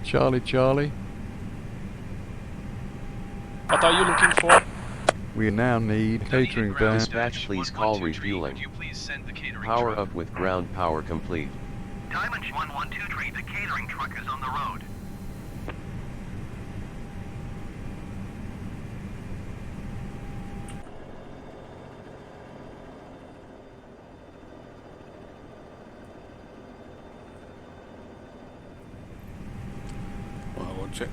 Charlie, Charlie. What are you looking for? We now need catering van. Dispatch, please call refueling. Power up with ground power complete. Diamond 1123, the catering truck is on the road. Well, we'll check.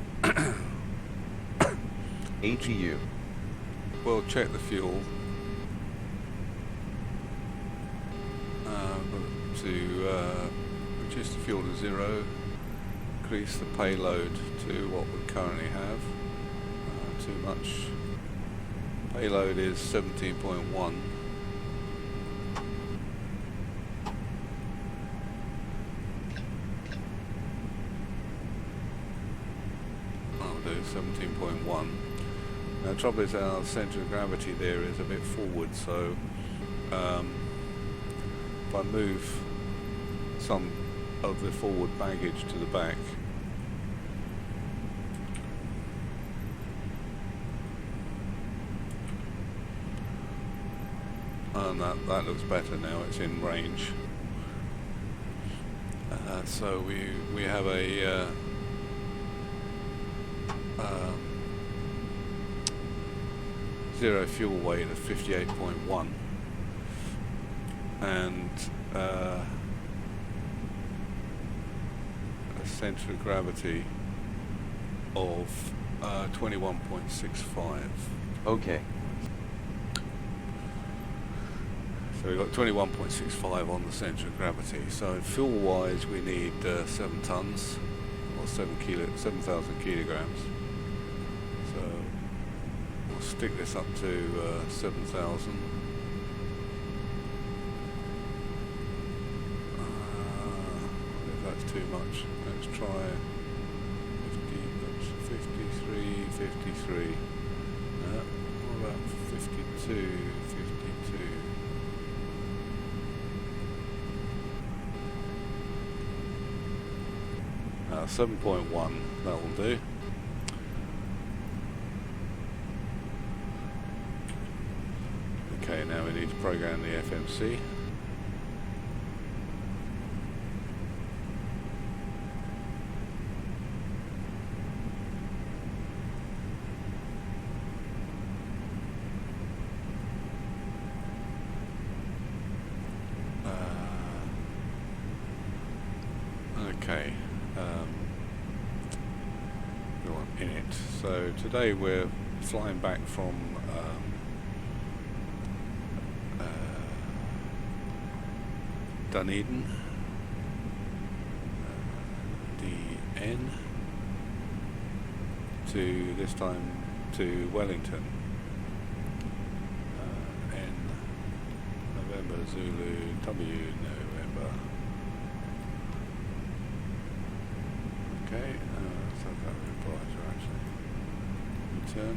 ATU. We'll check the fuel. To reduce the fuel to 0, increase the payload to what we currently have. Too much. Payload is 17.1. I'll do 17.1. Now the trouble is our centre of gravity there is a bit forward, so if I move some of the forward baggage to the back, and that looks better now, it's in range. So we have a zero fuel weight of 58.1 and a centre of gravity of 21.65. Okay. So we've got 21.65 on the centre of gravity. So fuel wise we need 7 tons or 7,000 kilograms. So we'll stick this up to 7,000. That's too much. Let's try 53. What about 52? 7.1, that will do. Okay, now we need to program the FMC. Okay. In it. So today we're flying back from Dunedin, DN, to this time to Wellington, N, November, Zulu, W, November. Okay, so that replies are actually return.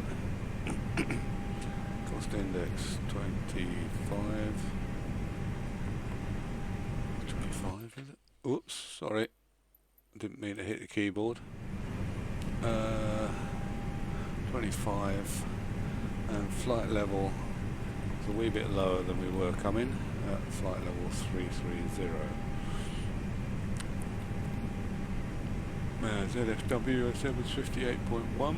Cost index 25. 25 is it? Oops, sorry. Didn't mean to hit the keyboard. 25 and flight level is a wee bit lower than we were coming at flight level 330. ZFW I said was 58.1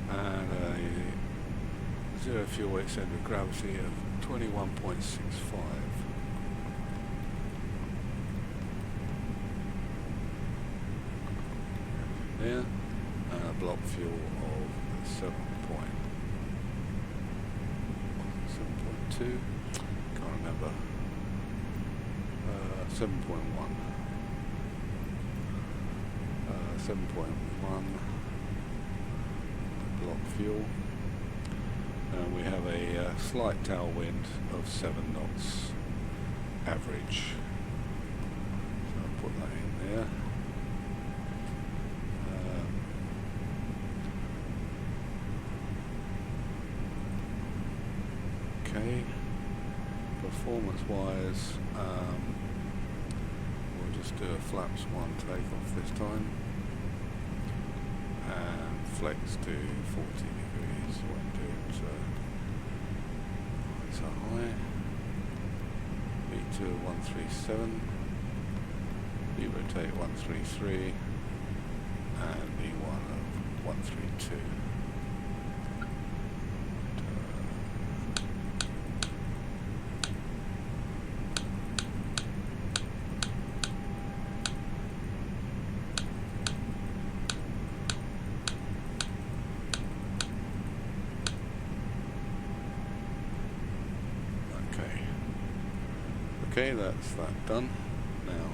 and a zero fuel weight centre of gravity of 21.65. There, and a block fuel of 7.2, can't remember. 7.1. 7.1 block fuel, and we have a slight tailwind of 7 knots average. So I'll put that in there. Okay, performance wise, we'll just do a flaps 1 takeoff this time. And flex to 40 degrees. Won't do it so high. V2 137. V-rotate 133. And V1 of 132. Okay, that's that done. Now,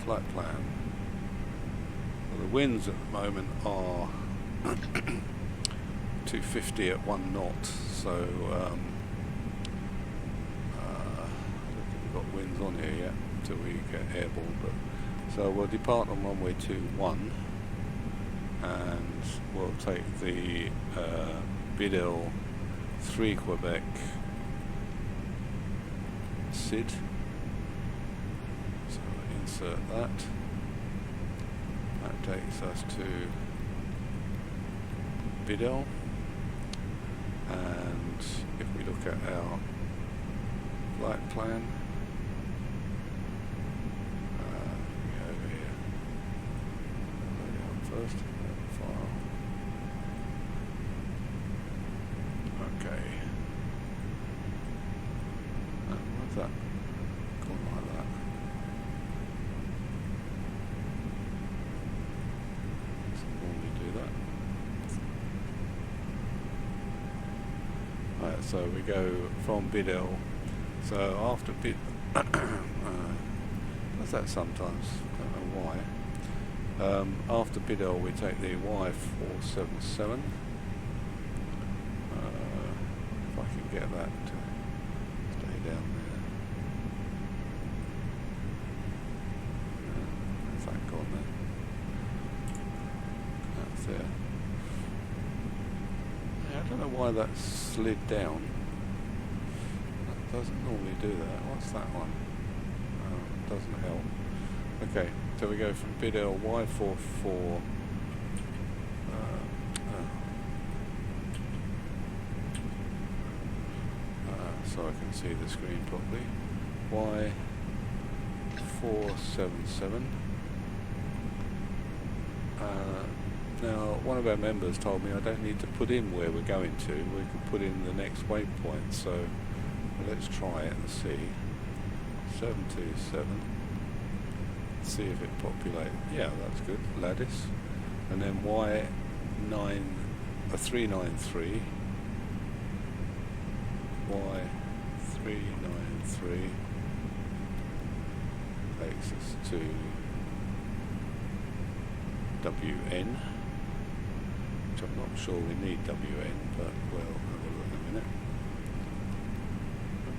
flight plan. Well, the winds at the moment are 250 at 1 knot, so I don't think we've got winds on here yet until we get airborne. But so we'll depart on runway 21, and we'll take the Bidel 3 Quebec SID, so insert that. That takes us to Bidel, and if we look at our flight plan, we go over here, load it up first, file. Okay. What's that? Gone like that. Doesn't normally do that. Right, so we go from Bidel. So after Bid, does that sometimes? Don't know why. After Bidel, we take the Y477. Get that to stay down there. Where's that gone then? That's there. Yeah, I don't know why that slid down. That doesn't normally do that. What's that one? It doesn't help. Okay, so we go from Bidel Y44. So I can see the screen properly. Y477. Now, one of our members told me I don't need to put in where we're going to. We can put in the next waypoint. So let's try it and see. 727. See if it populates. Yeah, that's good. Lattice. And then Y393. Y393 takes us to WN, which I'm not sure we need WN, but we'll have a look in a minute.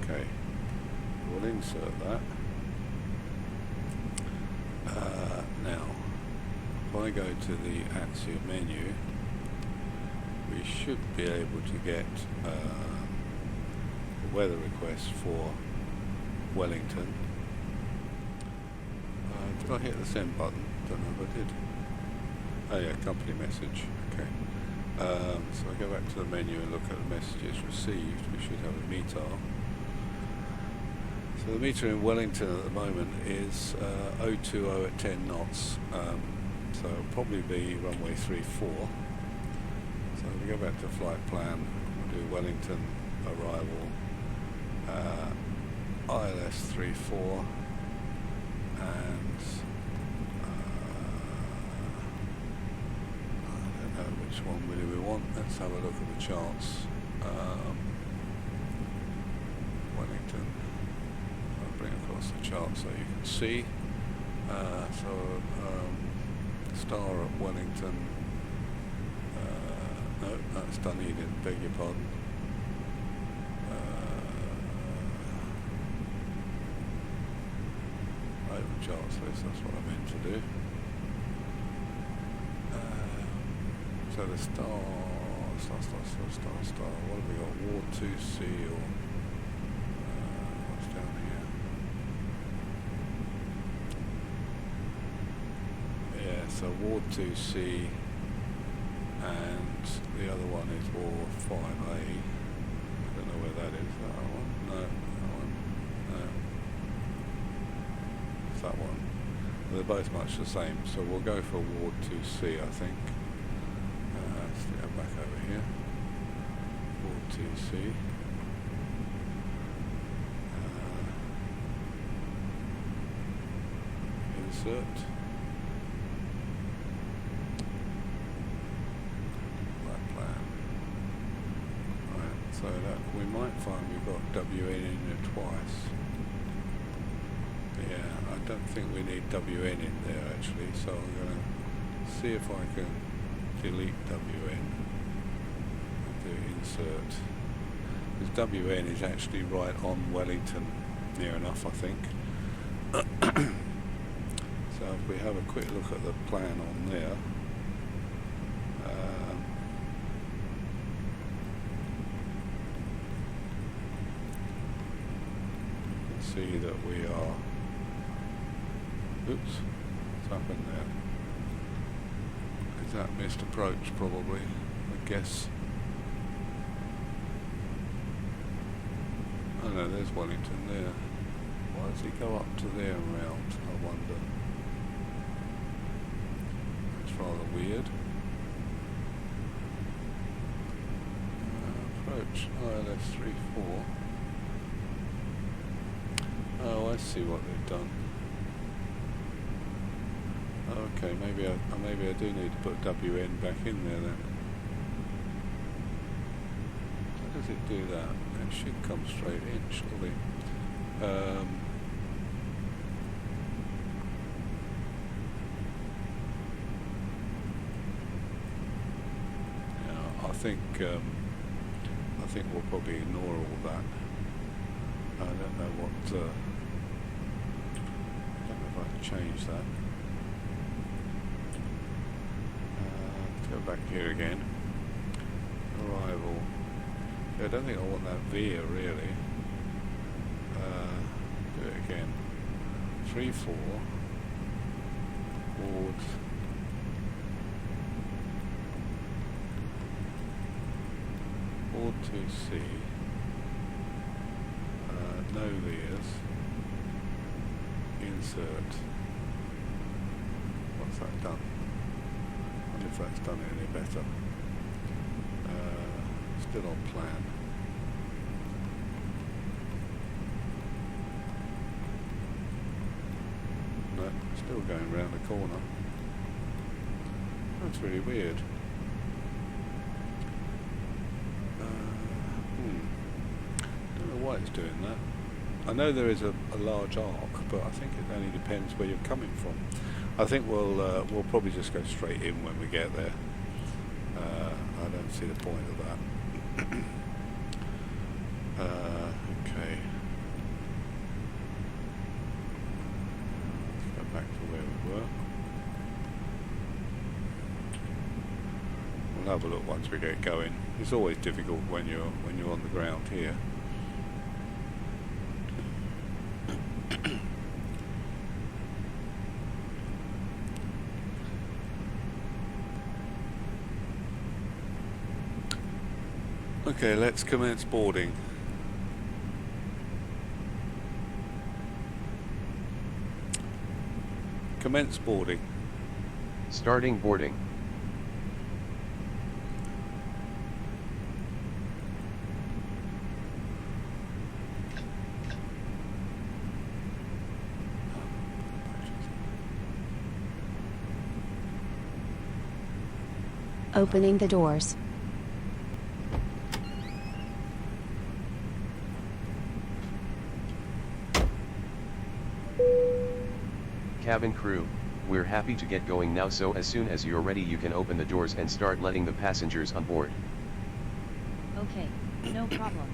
Okay, we'll insert that. Now, if I go to the ATSIA menu, we should be able to get weather request for Wellington. Did I hit the send button? Don't know if I did. Oh yeah, company message. Okay. So I go back to the menu and look at the messages received. We should have a METAR. So the meter in Wellington at the moment is 020 at 10 knots. So it'll probably be runway 34. So we go back to flight plan. We'll do Wellington arrival. ILS 34 and I don't know which one really we want. Let's have a look at the charts. Wellington. I'll bring across the chart so you can see. Star at Wellington. No, that's Dunedin, beg your pardon. Open charts list, that's what I meant to do. So the star. What have we got? War 2C or Yeah, so Ward 2C and the other one is Ward 5A. I don't know where that is. That one? No, that one. No. It's that one. They're both much the same, so we'll go for Ward 2C, I think. Let's go back over here. Ward 2C. Insert. That plan. Right, so that we might find we've got WN in there twice. Yeah, I don't think we need WN in there actually, so I'm going to see if I can delete WN and do insert. Because WN is actually right on Wellington, near enough I think. So if we have a quick look at the plan on there, you can see that we are, oops, what's happened there? Is that missed approach probably, I guess. Oh no, there's Wellington there. Why does he go up to there and round, I wonder? Rather weird. Approach ILS34. Oh, I see what they've done. Okay, maybe I do need to put WN back in there then. How does it do that? It should come straight in, surely. I think we'll probably ignore all that. I don't know what. I don't know if I can change that. Let's go back here again. Arrival. Yeah, I don't think I want that veer really. Do it again. 3-4. Ward. Ward 2C, no veers, insert. What's that done? I wonder if that's done it any better. Still on plan. No, still going round the corner. That's really weird. Why it's doing that. I know there is a large arc, but I think it only depends where you're coming from. I think we'll probably just go straight in when we get there. I don't see the point of that. Okay. Let's go back to where we were. We'll have a look once we get going. It's always difficult when you're on the ground here. Okay, let's commence boarding. Commence boarding. Starting boarding. Opening the doors. Cabin crew, we're happy to get going now, so as soon as you're ready you can open the doors and start letting the passengers on board. Okay, no problem.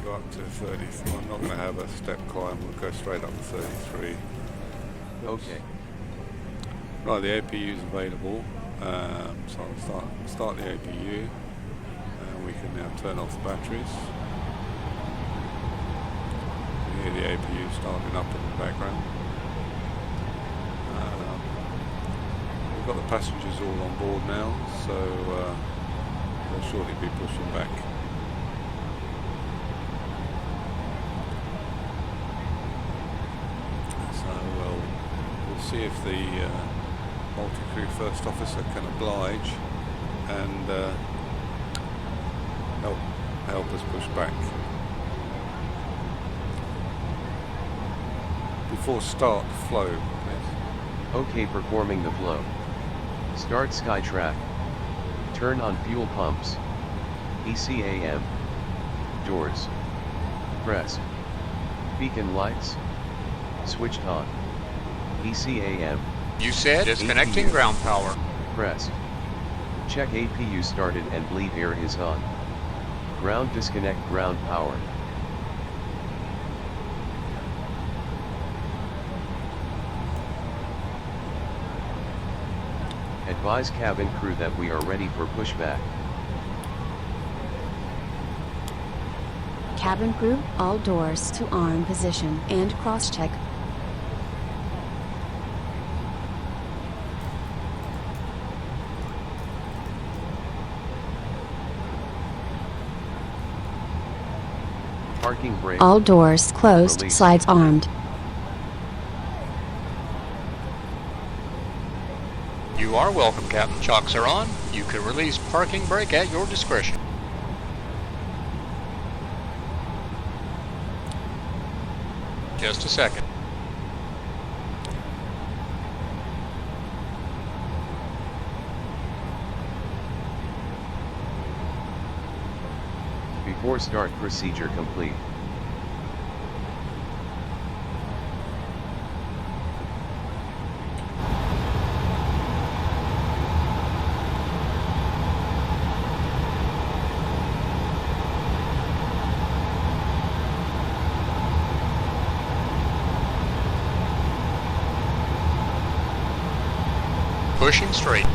Up to 30. I'm not going to have a step climb, we'll go straight up to 33. Okay. Right, the APU is available. So I'll start the APU, and we can now turn off the batteries. You hear the APU starting up in the background. We've got the passengers all on board now, so they'll shortly be pushing back. So we'll see if the multi-crew first officer can oblige and help us push back. Before start, flow, please. Okay, performing the flow. Start Skytrack. Turn on fuel pumps. ECAM. Doors. Pressed. Beacon lights. Switched on. ECAM. You said disconnecting APU. ground power. Pressed. Check APU started and bleed air is on. Ground disconnect ground power. Advise cabin crew that we are ready for pushback. Cabin crew, all doors to arm position and cross-check. Parking brake. All doors closed, Release. sides armed. You are welcome, Captain. Chocks are on. You can release parking brake at your discretion. Just a second. Before start procedure complete. Pushing straight.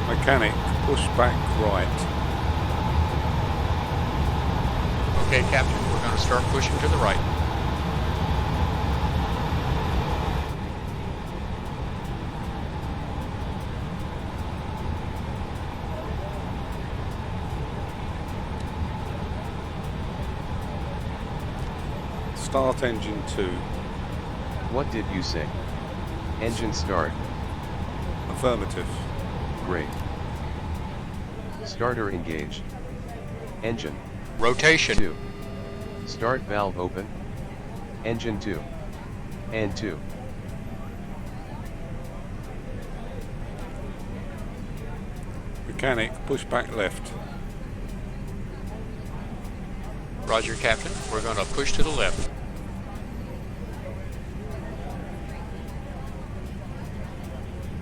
Mechanic, push back right. Okay, Captain, we're going to start pushing to the right. Start engine 2. What did you say? Engine start. Affirmative. Great. Starter engaged. Engine. Rotation. 2. Start valve open. Engine 2. And 2. Mechanic, push back left. Roger, Captain. We're going to push to the left.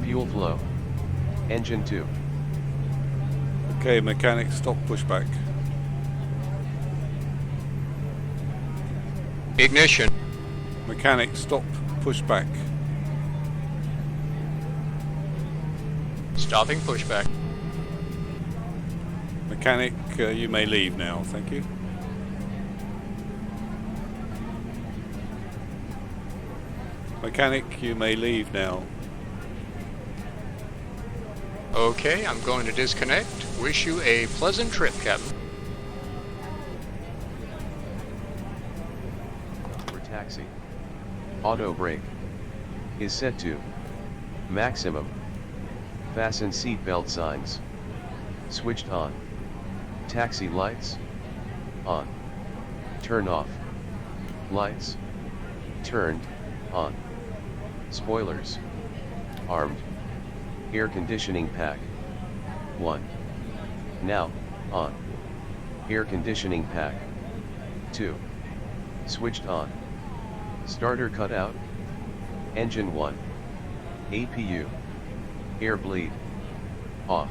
Fuel flow. Engine 2. Okay, mechanic, stop pushback. Ignition. Mechanic, stop pushback. Stopping pushback. Mechanic, you may leave now, thank you. Mechanic, you may leave now. Okay, I'm going to disconnect. Wish you a pleasant trip, Captain. For taxi. Auto brake. Is set to. Maximum. Fasten seatbelt signs. Switched on. Taxi lights. On. Turn off. Lights. Turned. On. Spoilers. Armed. Air conditioning pack. 1. Now, on. Air conditioning pack. 2. Switched on. Starter cut out. Engine 1. APU. Air bleed. Off.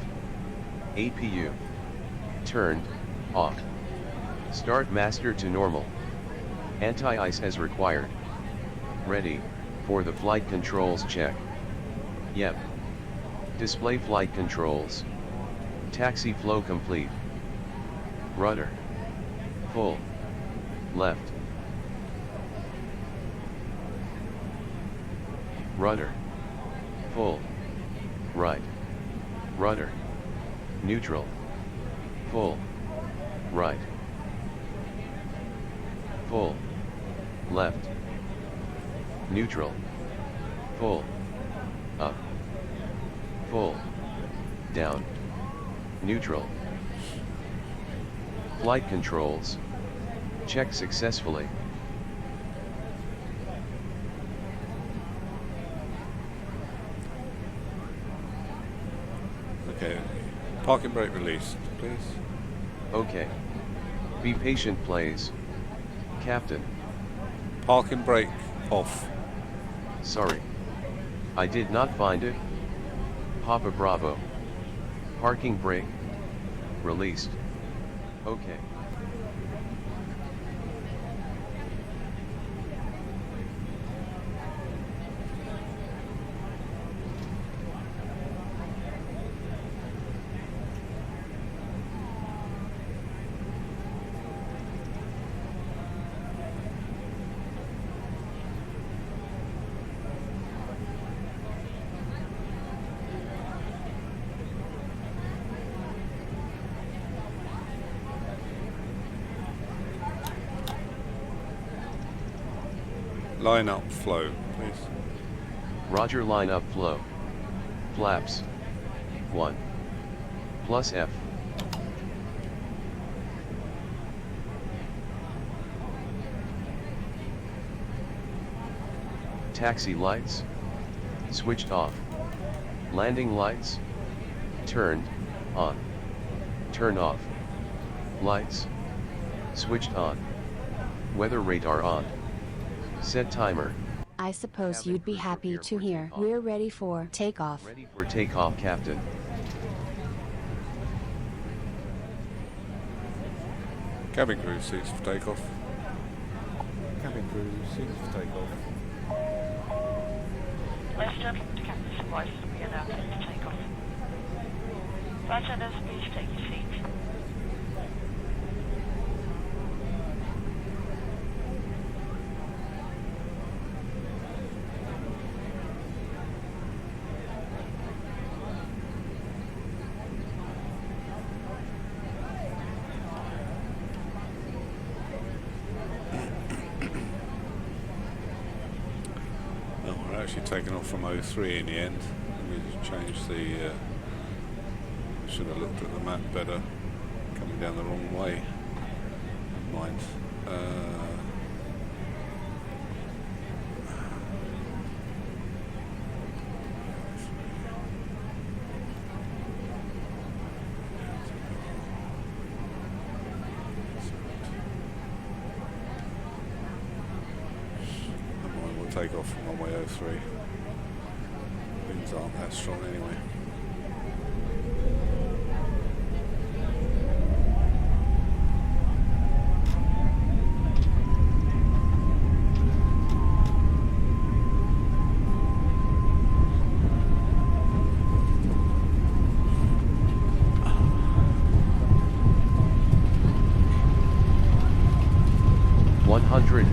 APU. Turned, off. Start master to normal. Anti-ice as required. Ready, for the flight controls check. Yep. Display flight controls. Taxi flow complete. Rudder. Full. Left. Rudder. Full. Right. Rudder. Neutral. Full. Right. Full. Left. Neutral. Full. Up. Full. Down. Neutral. Flight controls. Check successfully. Okay. Parking brake released, please. Okay. Be patient, please. Captain. Parking brake off. Sorry. I did not find it. Papa Bravo. Parking brake. Released. Okay. Line up flow, please. Roger, line up flow. Flaps. 1. Plus F. Taxi lights. Switched off. Landing lights. Turned, on. Turn off. Lights. Switched on. Weather radar on. Set timer. I suppose you'd be happy to hear we're ready for takeoff. Ready for takeoff, Captain. Cabin crew seats for takeoff. Cabin crew, seats for takeoff. Ladies and gentlemen, to Captain Supplies, we are now ready to take off. Flight attendants, please take your seats. Actually taken off from 03 in the end. Let me just change the should have looked at the map better. Coming down the wrong way. Mind. Take off from runway 03. Winds aren't that strong anyway.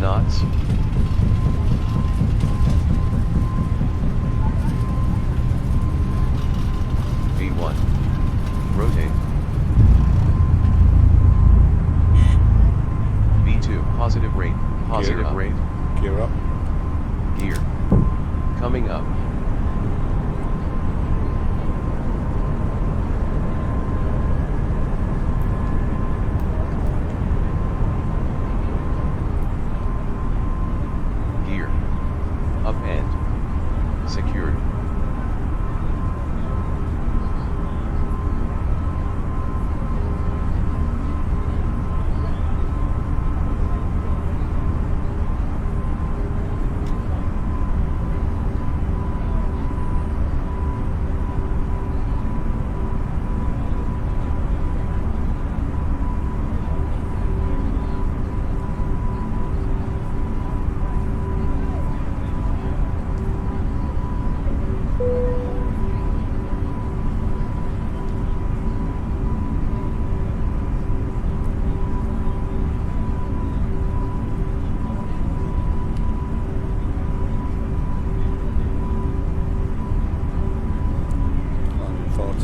Knots. V1. Rotate. V2. Positive rate. Positive rate. Gear up. Gear. Coming up.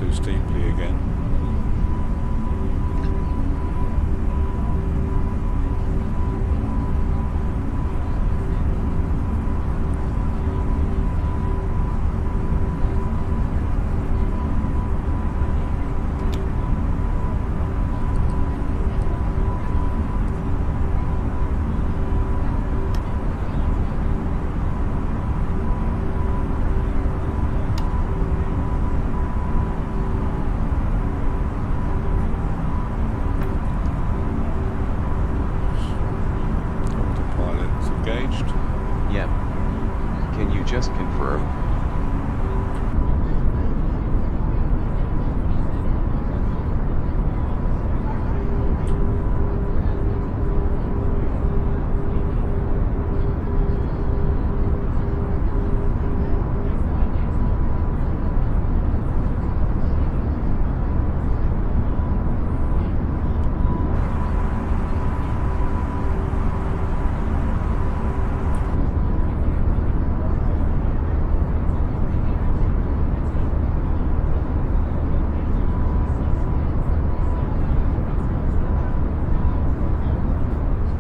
too steeply again. Autopilot's engaged. Yep. Can you just confirm?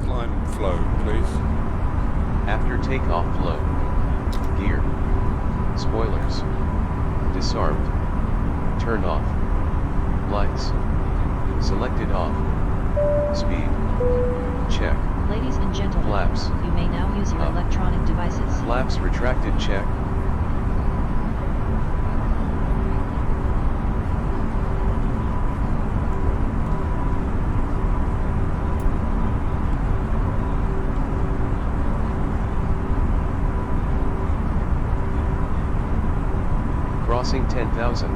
Climb flow, please. After takeoff flow. Gear. Spoilers. Disarmed. Turned off. Lights. Selected off. Speed. Check. Ladies and gentlemen, Flaps. you may now use your Up. electronic devices. Flaps retracted. Check. Crossing 10,000.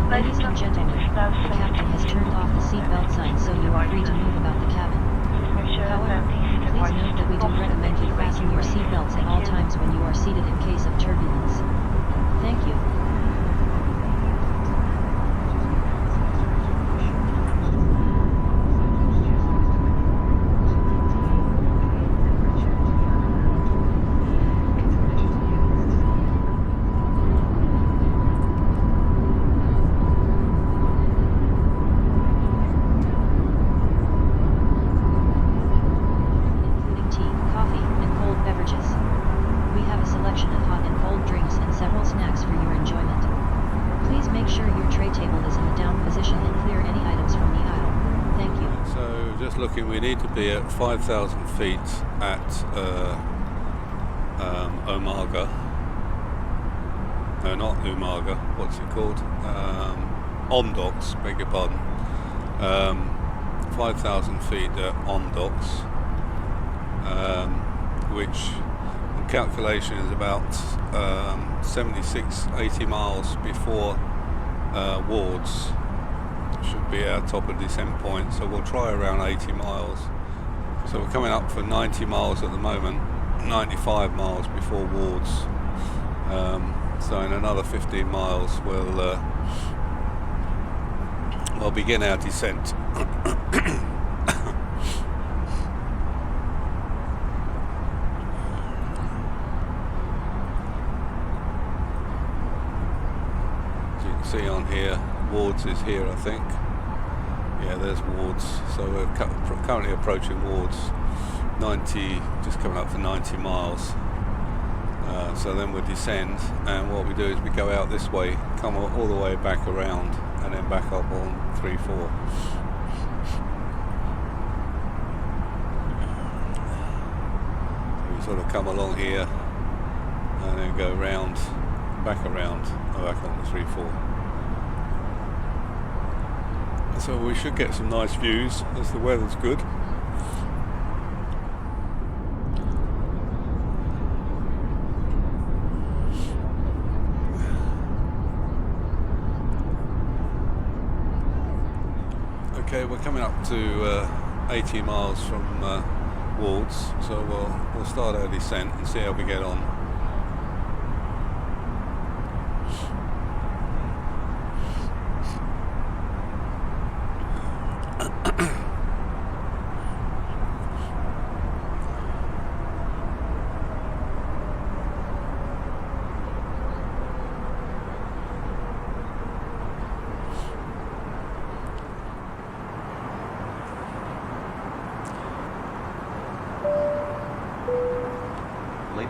Ladies and gentlemen, the captain has turned off the seatbelt sign, so you are free to move about the cabin. However, please note that we do recommend you fasten your seatbelts at all times when you are seated in case of turbulence. Thank you. Including tea, coffee, and cold beverages. We have a selection of hot and cold drinks and several snacks for your enjoyment. Please make sure your tray table is in the down position and clear any items from the aisle. Thank you. So just looking, we need to be at 5,000 feet at Umaga. No, not Umaga. What's it called? Ondox, beg your pardon. 5,000 feet at Ondox, which on calculation is about 76, 80 miles before Wards. Should be our top of descent point, so we'll try around 80 miles. So we're coming up for 90 miles at the moment, 95 miles before Wards. So in another 15 miles we'll begin our descent. As you can see on here, Wards is here, I think. Yeah, there's Wards. So we're currently approaching Wards. 90, just coming up to 90 miles. So then we'll descend, and what we do is we go out this way, come all the way back around, and then back up on 3-4. We sort of come along here, and then go round, back around, and back on the 3-4. So we should get some nice views as the weather's good. Okay, we're coming up to 80 miles from Wards, so we'll start our descent and see how we get on.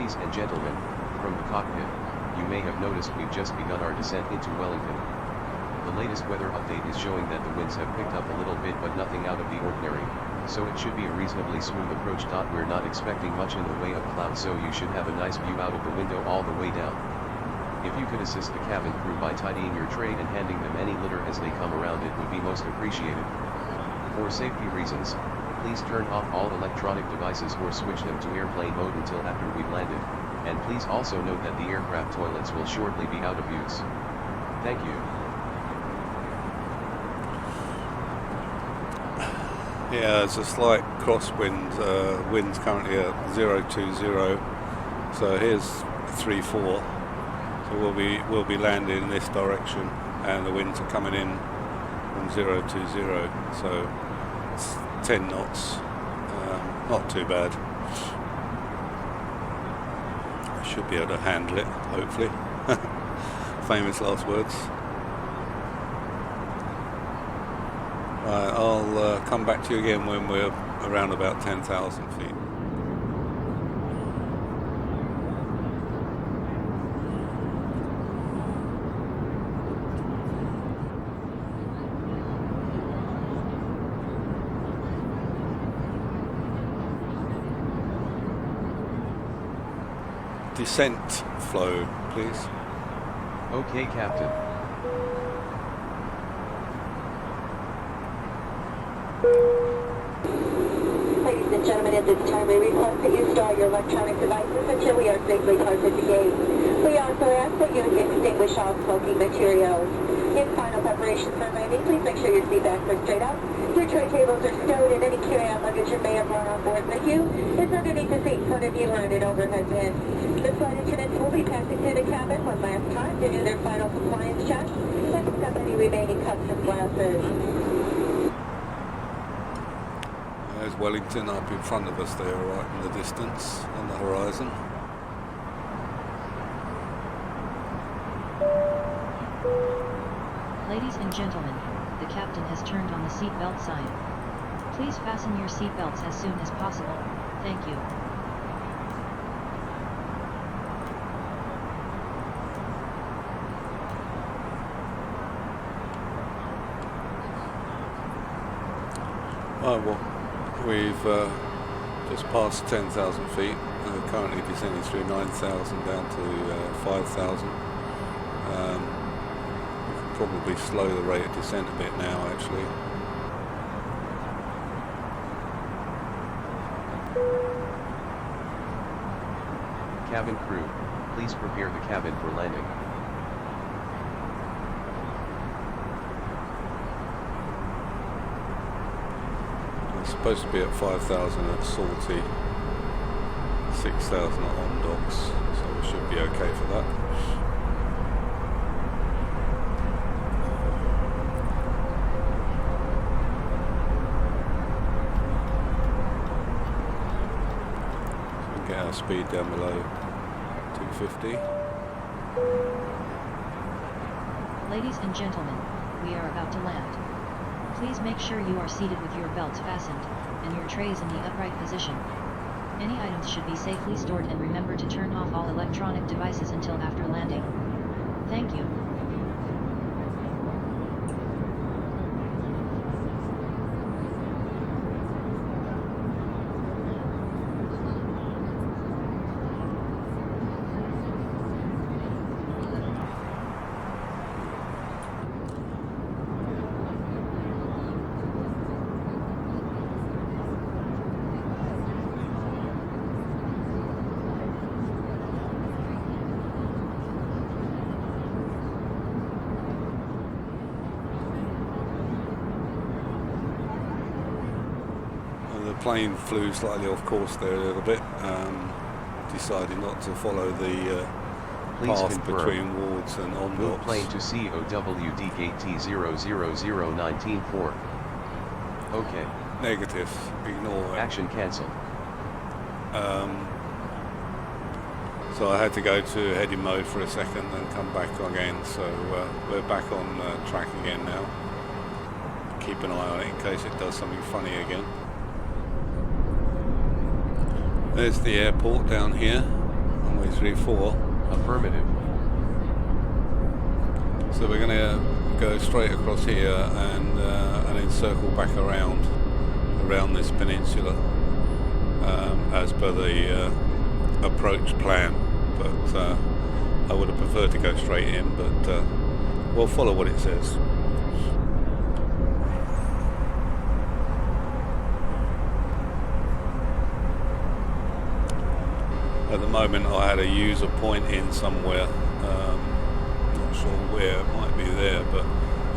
Ladies and gentlemen, from the cockpit, you may have noticed we've just begun our descent into Wellington. The latest weather update is showing that the winds have picked up a little bit but nothing out of the ordinary, so it should be a reasonably smooth approach. We're not expecting much in the way of clouds, so you should have a nice view out of the window all the way down. If you could assist the cabin crew by tidying your tray and handing them any litter as they come around, it would be most appreciated. For safety reasons, please turn off all electronic devices or switch them to airplane mode until after we've landed, and please also note that the aircraft toilets will shortly be out of use. Thank you. Yeah, it's a slight crosswind, winds currently at 020, so here's 34, so we'll be landing in this direction, and the winds are coming in from 020, so it's 10 knots, not too bad. I should be able to handle it, hopefully. Famous last words. I'll come back to you again when we're around about 10,000 feet. Descent flow, please. Okay, Captain. Ladies and gentlemen, at this time we request that you store your electronic devices until we are safely parked at the gate. We also ask that you extinguish all smoking materials. In final preparation for landing, please make sure your seat backs are straight up. Your tray tables are stowed, and any carry-on luggage you may have brought on board with you is underneath the seat in front of you or in an overhead bin. The flight attendants will be passing through the cabin one last time to do their final compliance check and pick up any remaining customs glasses. There's Wellington up in front of us there, right in the distance, on the horizon. Ladies and gentlemen, the captain has turned on the seatbelt sign. Please fasten your seatbelts as soon as possible. Thank you. Oh, well, we've just passed 10,000 feet, currently descending through 9,000 down to 5,000. Probably slow the rate of descent a bit now, actually. Cabin crew, please prepare the cabin for landing. We're supposed to be at 5,000 at Salty, 6,000 at Ondox, so we should be okay for that. Get our speed down below 250. Ladies and gentlemen, we are about to land. Please make sure you are seated with your belts fastened, and your trays in the upright position. Any items should be safely stored, and remember to turn off all electronic devices until after landing. Thank you. The plane flew slightly off course there a little bit, decided not to follow the path between Wards and Ondox. Move plane to COWD gate T000994. Okay. Negative, ignore it. Action cancel. So I had to go to heading mode for a second and come back again, so we're back on track again now. Keep an eye on it in case it does something funny again. There's the airport down here. runway 34. Affirmative. So we're going to go straight across here and then circle back around this peninsula as per the approach plan. But I would have preferred to go straight in, but we'll follow what it says. At the moment I had a user point in somewhere, not sure where, it might be there, but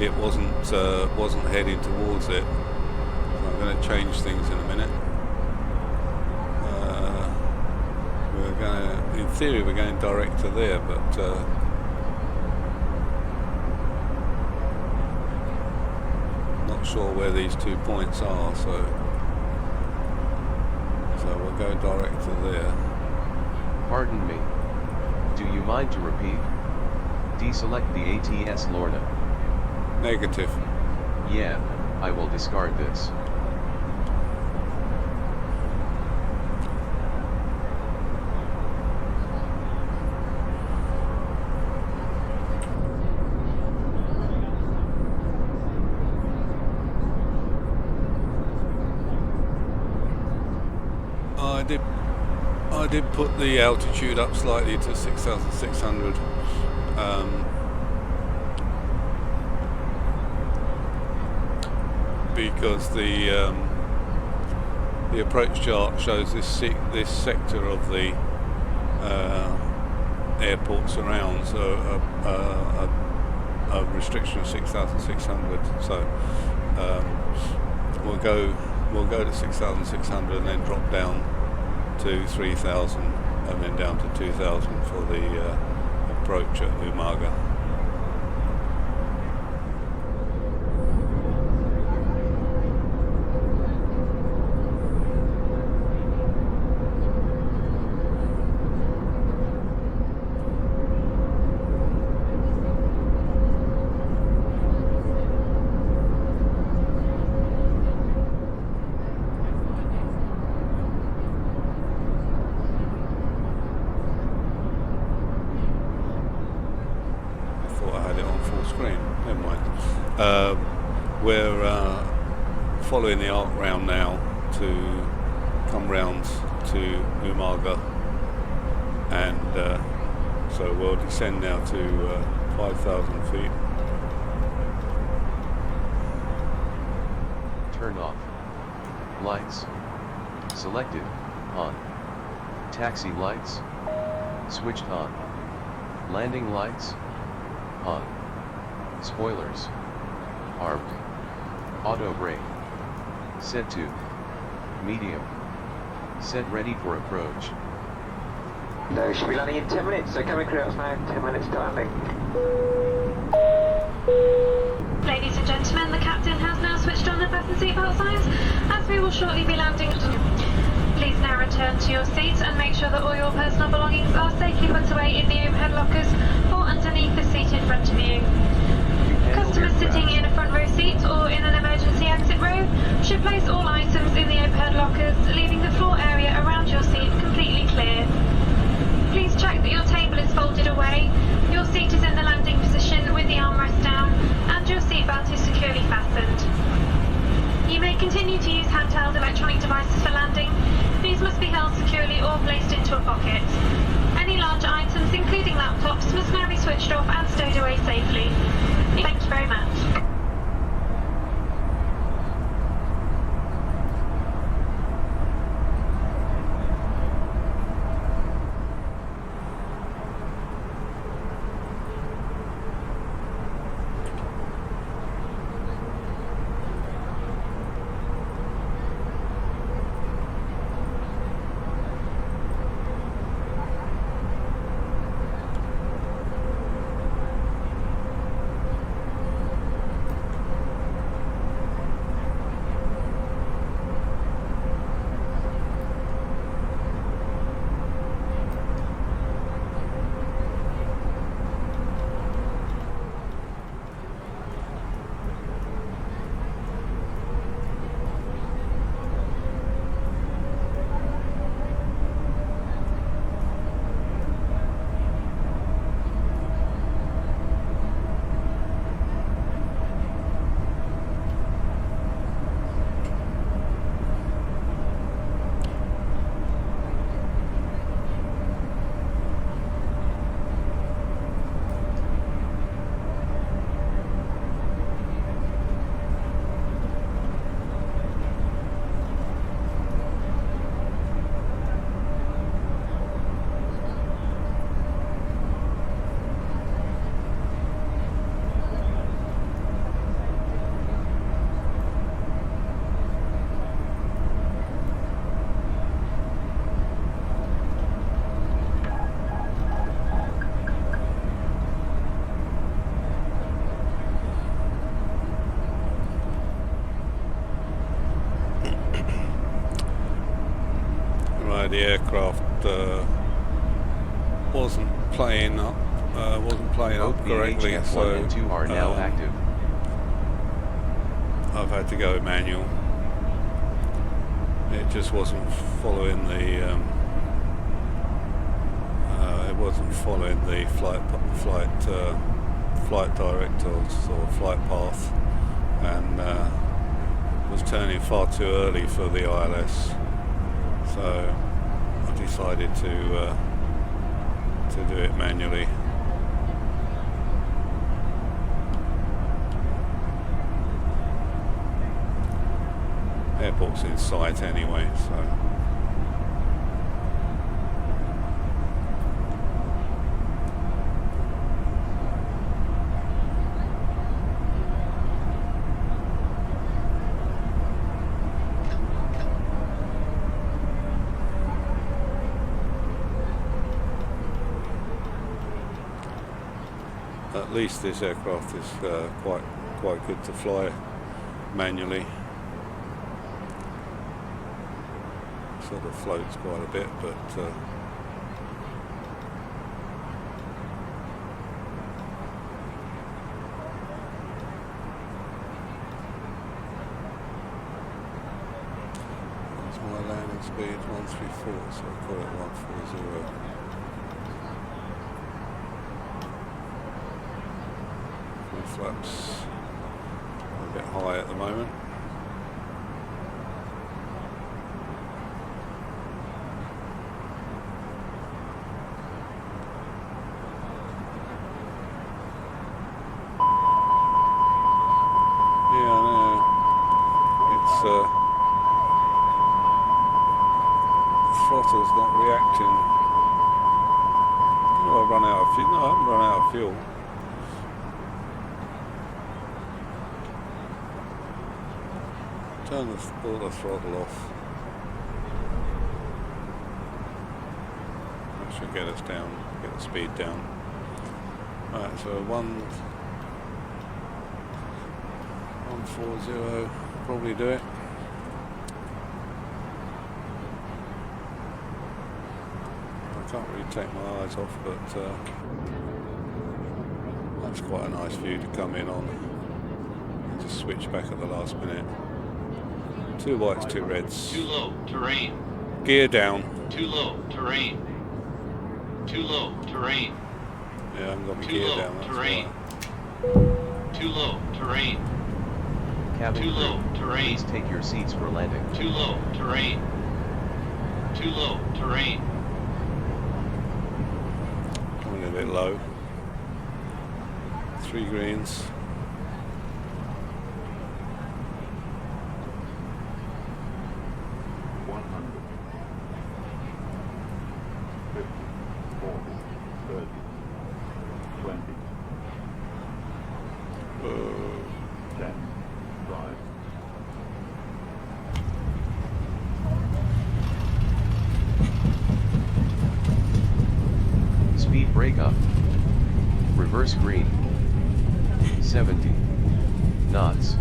it wasn't heading towards it. So I'm going to change things in a minute. We're going to, in theory we're going direct to there, but not sure where these 2 points are, so we'll go direct to there. Pardon me. Do you mind to repeat? Deselect the ATS Lorna. Negative. Yeah, I will discard this. I did put the altitude up slightly to 6,600. Because the approach chart shows this sector of the airport surrounds a restriction of 6,600. So we'll go to 6,600 and then drop down to 3,000 and then down to 2,000 for the approach at Umaga. We're following the arc round now to come round to Umaga, and so we'll descend now to 5,000 feet. Turn off. Lights. Selected. On. Taxi lights. Switched on. Landing lights. On. Spoilers. Armed. Auto brake. Set to medium. Set ready for approach. No, should be landing in 10 minutes, so coming clearance now, 10 minutes to landing. Ladies and gentlemen, the captain has now switched on the fasten seatbelt signs, as we will shortly be landing. Please now return to your seat and make sure that all your personal belongings are safely put away in the overhead lockers or underneath the seat in front of you. Customers sitting in a front row seat or in an emergency exit row should place all items in the overhead lockers, leaving the floor area around your seat completely clear. Please check that your table is folded away, your seat is in the landing position with the armrest down, and your seatbelt is securely fastened. You may continue to use handheld electronic devices for landing. These must be held securely or placed into a pocket. Any large items, including laptops, must now be switched off and stowed away safely. Thank you very much. No, the aircraft wasn't playing up correctly, F1 so and 2 are now active. I've had to go manual. It just wasn't following the flight directives or flight path, and was turning far too early for the ILS. So I decided to do it manually. Airport's in sight anyway, so. At least this aircraft is quite good to fly manually. Sort of floats quite a bit, but that's my landing speed 134, so I call it 140. Flaps a bit high at the moment. Yeah, I know. It's the throttle's not reacting. Oh, I've run out of fuel. No, I haven't run out of fuel. Turn the throttle off. That should get us down, get the speed down. Right, so 140, probably do it. I can't really take my eyes off, but that's quite a nice view to come in on. And just switch back at the last minute. 2 whites, 2 reds. Too low, terrain. Gear down. Too low, terrain. Too low, terrain. Yeah, I haven't got my Too gear low, down, that's terrain. why. Too low, terrain. Cabin Too crew, low, terrain. please take your seats for landing. Too low, terrain. Too low, terrain. Coming a bit low. 3 greens. Speed brake up. Reverse green. 70 knots.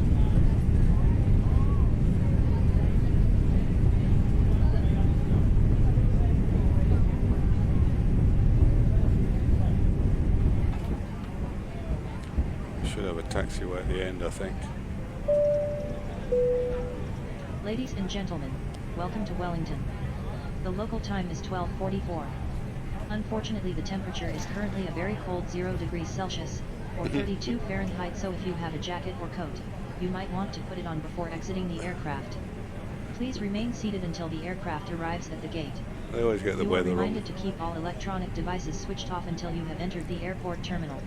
Should have a taxiway at the end, I think. Ladies and gentlemen, welcome to Wellington. The local time is 12:44. Unfortunately, the temperature is currently a very cold 0 degrees Celsius, or 32 Fahrenheit, so if you have a jacket or coat, you might want to put it on before exiting the aircraft. Please remain seated until the aircraft arrives at the gate. They always get the weather You are wrong. reminded to keep all electronic devices switched off until you have entered the airport terminal.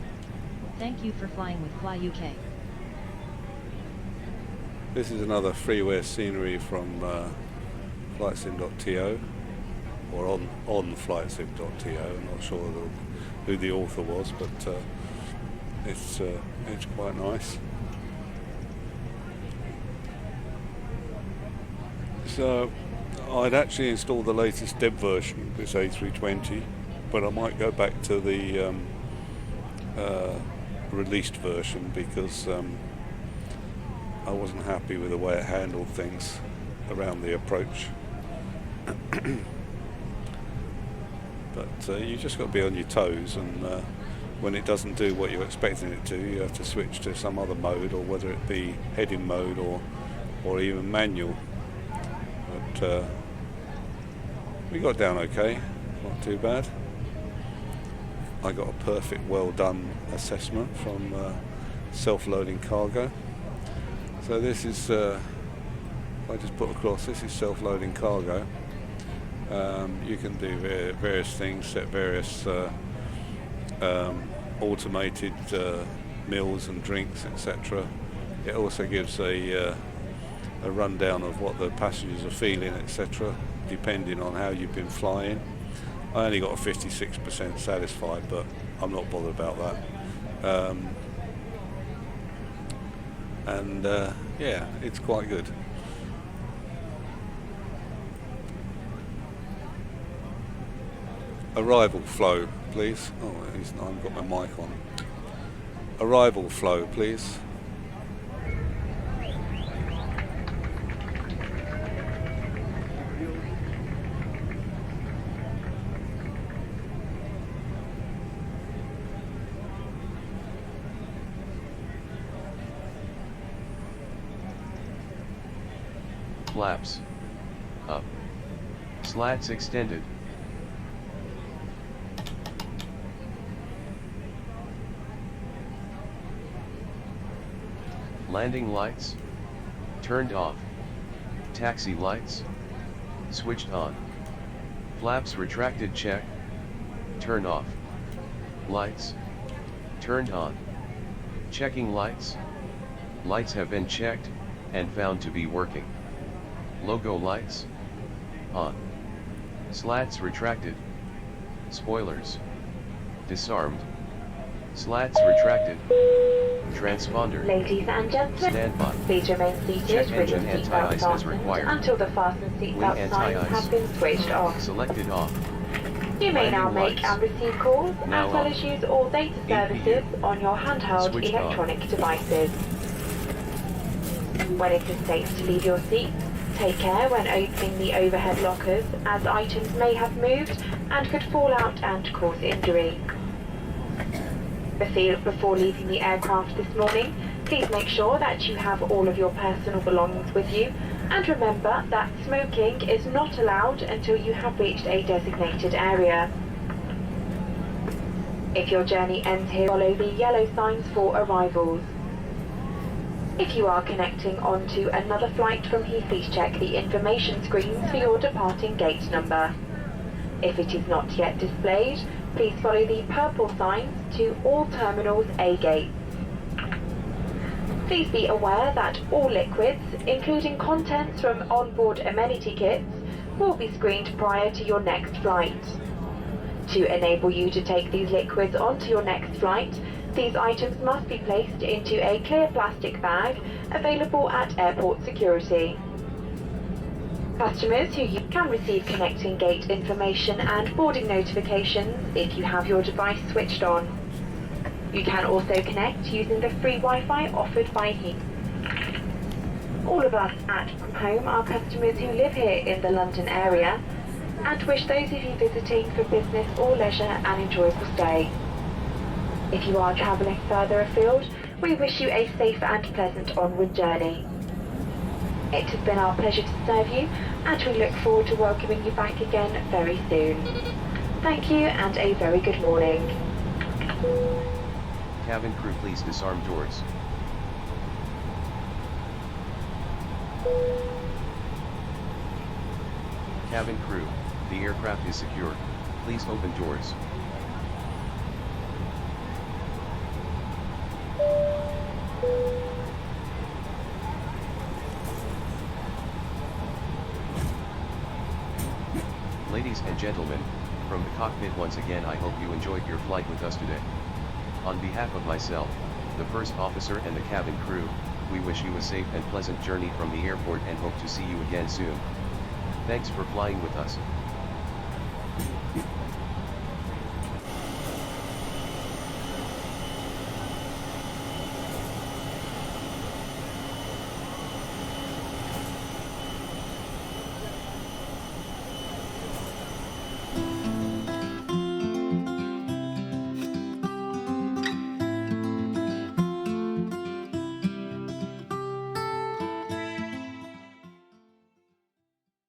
Thank you for flying with Fly UK. This is another freeware scenery from flightsim.to, or on flightsim.to. I'm not sure who the author was, but it's quite nice. So I'd actually installed the latest dev version of this A320, but I might go back to the released version because I wasn't happy with the way it handled things around the approach. But you just got to be on your toes, and when it doesn't do what you're expecting it to, you have to switch to some other mode, or whether it be heading mode or even manual. But we got down okay, not too bad. I got a perfect well done assessment from self-loading cargo. So this is, I just put across, this is self-loading cargo. You can do various things, set various automated meals and drinks, etc. It also gives a rundown of what the passengers are feeling, etc., depending on how you've been flying. I only got a 56% satisfied, but I'm not bothered about that. Yeah, it's quite good. Arrival flow, please. Oh, I haven't got my mic on. Arrival flow, please. Flaps up. Slats extended. Landing lights turned off. Taxi lights switched on. Flaps retracted, check. Turn off. Lights turned on. Checking lights. Lights have been checked and found to be working. Logo lights on. Slats retracted. Spoilers disarmed. Slats retracted. Transponder. Ladies and gentlemen, standby. please remain seated Check with your engine seatbelt anti-ice as required. fastened until the fasten seatbelt Wing signs anti-ice have been switched off. selected off. You may now Landing make lights and receive calls, now as well on. as use all data services on your handheld Switched on. electronic devices. When it is safe to leave your seat, take care when opening the overhead lockers, as items may have moved and could fall out and cause injury. Before leaving the aircraft this morning, please make sure that you have all of your personal belongings with you, and remember that smoking is not allowed until you have reached a designated area. If your journey ends here, follow the yellow signs for arrivals. If you are connecting onto another flight from here, please check the information screens for your departing gate number. If it is not yet displayed, please follow the purple signs to all terminals A gates. Please be aware that all liquids, including contents from onboard amenity kits, will be screened prior to your next flight. To enable you to take these liquids onto your next flight, these items must be placed into a clear plastic bag available at airport security. Customers who can receive connecting gate information and boarding notifications if you have your device switched on. You can also connect using the free Wi-Fi offered by HEAT. All of us at From Home are customers who live here in the London area and wish those of you visiting for business or leisure an enjoyable stay. If you are travelling further afield, we wish you a safe and pleasant onward journey. It has been our pleasure to serve you, and we look forward to welcoming you back again very soon. Thank you, and a very good morning. Cabin crew, please disarm doors. Cabin crew, the aircraft is secure. Please open doors. Ladies and gentlemen, from the cockpit once again, I hope you enjoyed your flight with us today. On behalf of myself, the first officer and the cabin crew, we wish you a safe and pleasant journey from the airport and hope to see you again soon. Thanks for flying with us.